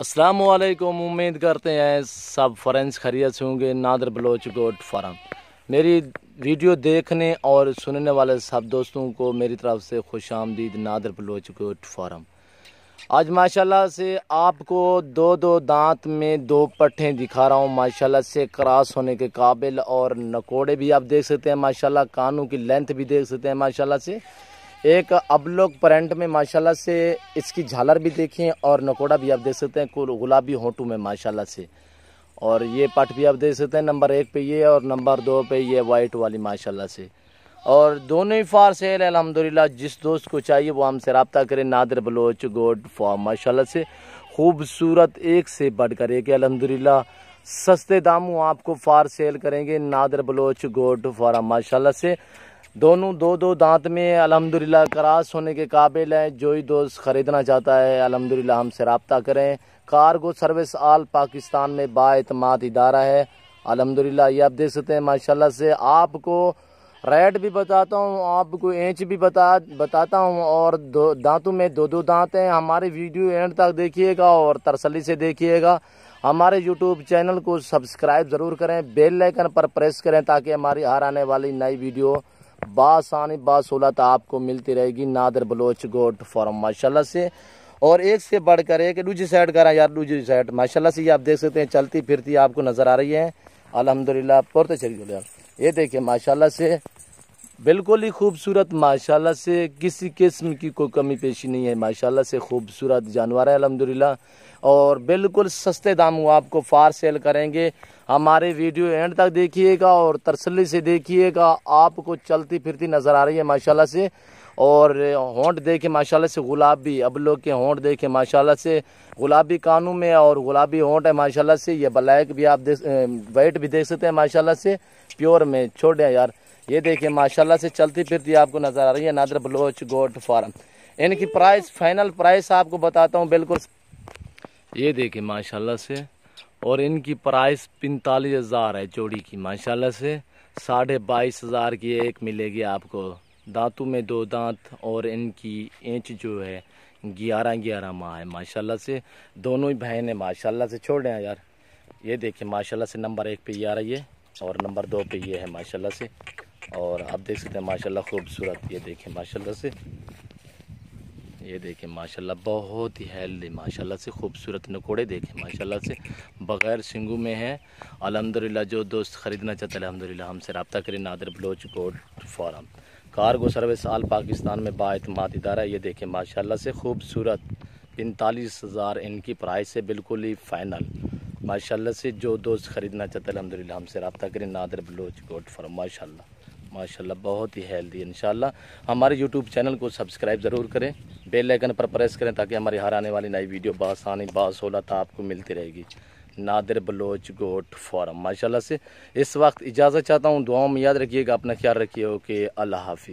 अस्सलाम वालेकुम। उम्मीद करते हैं सब फ्रेंड्स खैरियत से होंगे। नादिर बलोच गोट फार्म, मेरी वीडियो देखने और सुनने वाले सब दोस्तों को मेरी तरफ से खुश आमदीद। नादिर बलोच गोट फार्म आज माशाल्लाह से आपको दो दांत में दो पट्ठे दिखा रहा हूँ। माशाल्लाह से क्रॉस होने के काबिल, और नकोड़े भी आप देख सकते हैं माशाल्लाह। कानों की लेंथ भी देख सकते हैं माशाल्लाह से। एक अबलोक प्रिंट में माशाल्लाह से इसकी झालर भी देखें, और नकोड़ा भी आप देख सकते हैं गुलाबी होंठों में माशाल्लाह से। और ये पट भी आप देख सकते हैं नंबर 1 पे ये, और नंबर 2 पे ये वाइट वाली माशाल्लाह से। और दोनों ही फार सेल है अल्हम्दुलिल्लाह। जिस दोस्त को चाहिए वो हमसे रब्ता करें। नादिर बलोच गोट फार्म माशाल्लाह से खूबसूरत एक से बढ़कर एक अल्हम्दुलिल्लाह सस्ते दामों आपको फार सेल करेंगे। नादिर बलोच गोट फार्म माशाल्लाह से दोनों दो दांत में अल्हम्दुलिल्लाह क्रॉस होने के काबिल है। जो ही दोस्त ख़रीदना चाहता है अल्हम्दुलिल्लाह हमसे रब्ता करें। कार्गो सर्विस आल पाकिस्तान में बाएतमाद इदारा है अल्हम्दुलिल्लाह। ये आप देख सकते हैं माशाल्लाह से। आपको रेट भी बताता हूँ, आपको इंच भी बताता हूँ। और दांतों में दो दांत हैं। हमारी वीडियो एंड तक देखिएगा और तसल्ली से देखिएगा। हमारे यूट्यूब चैनल को सब्सक्राइब ज़रूर करें, बेल आइकन पर प्रेस करें ताकि हमारी हर आने वाली नई वीडियो बासानी बासहूलत आपको मिलती रहेगी। नादिर बलोच गोट फार्म माशाल्लाह से। और एक से बढ़कर एक दूसरी साइड करा यार, दूसरी साइड माशाल्लाह से ये आप देख सकते हैं चलती फिरती आपको नज़र आ रही है अल्हम्दुलिल्लाह। पुरते चलिए यार, ये देखिए माशाल्लाह से बिल्कुल ही खूबसूरत माशाल्लाह से। किसी किस्म की कोई कमी पेशी नहीं है माशाल्लाह से। खूबसूरत जानवर है अल्हम्दुलिल्लाह। और बिल्कुल सस्ते दामों आपको फार सेल करेंगे। हमारे वीडियो एंड तक देखिएगा और तसल्ली से देखिएगा। आपको चलती फिरती नज़र आ रही है माशाल्लाह से। और होंठ देखे माशाल्लाह से गुलाबी, अब लोग के होंठ देखे माशाल्लाह से गुलाबी कानों में और गुलाबी होंठ है माशाल्लाह से। ये ब्लैक भी आप वाइट भी देख सकते हैं माशाल्लाह से। प्योर में छोड़े यार, ये देखिए माशाल्लाह से चलती फिरती आपको नज़र आ रही है नादिर बलोच गोट फार्म। इनकी प्राइस फाइनल प्राइस आपको बताता हूँ बिल्कुल, ये देखिए माशाल्लाह से। और इनकी प्राइस 45,000 है जोड़ी की माशाल्लाह से। 22,500 की एक मिलेगी आपको। दांतों में दो दांत, और इनकी इंच जो है 11 माह है माशाल्लाह से। दोनों ही बहन है माशाल्लाह से। छोड़ रहे हैं यार, ये देखिए माशाल्लाह से नंबर 1 पे ये आ रही है और नंबर 2 पे ये है माशाल्लाह से। और आप देख सकते हैं माशाल्लाह खूबसूरत, ये देखें माशाल्लाह से। ये देखें माशाल्लाह बहुत ही हेल्दी माशाल्लाह से खूबसूरत नकोड़े देखें माशाल्लाह से। बग़ैर सिंगू में है अल्हम्दुलिल्लाह। जो दोस्त ख़रीदना चाहते हैं अल्हम्दुलिल्लाह हमसे रब्ता करें। Nadir Baloch goat farm cargo service all Pakistan में बाएतमाद इदारा। ये देखें माशाल्लाह से खूबसूरत 45,000 इनकी प्राइस है, बिल्कुल ही फ़ाइनल माशाल्लाह से। जो दोस्त ख़रीदना चाहते हैं अल्हम्दुलिल्लाह हमसे रब्ता करें। नादिर बलोच गोट फार्म माशाल्लाह माशाल्लाह बहुत ही हेल्दी इंशाल्लाह। हमारे यूट्यूब चैनल को सब्सक्राइब ज़रूर करें, बेल आइकन पर प्रेस करें ताकि हमारी हर आने वाली नई वीडियो बासानी बासहूलत आपको मिलती रहेगी। नादिर बलोच गोट फार्म माशाल्लाह से। इस वक्त इजाज़त चाहता हूँ, दुआओं में याद रखिएगा, अपना ख्याल रखिए। ओके, अल्लाह हाफिज़।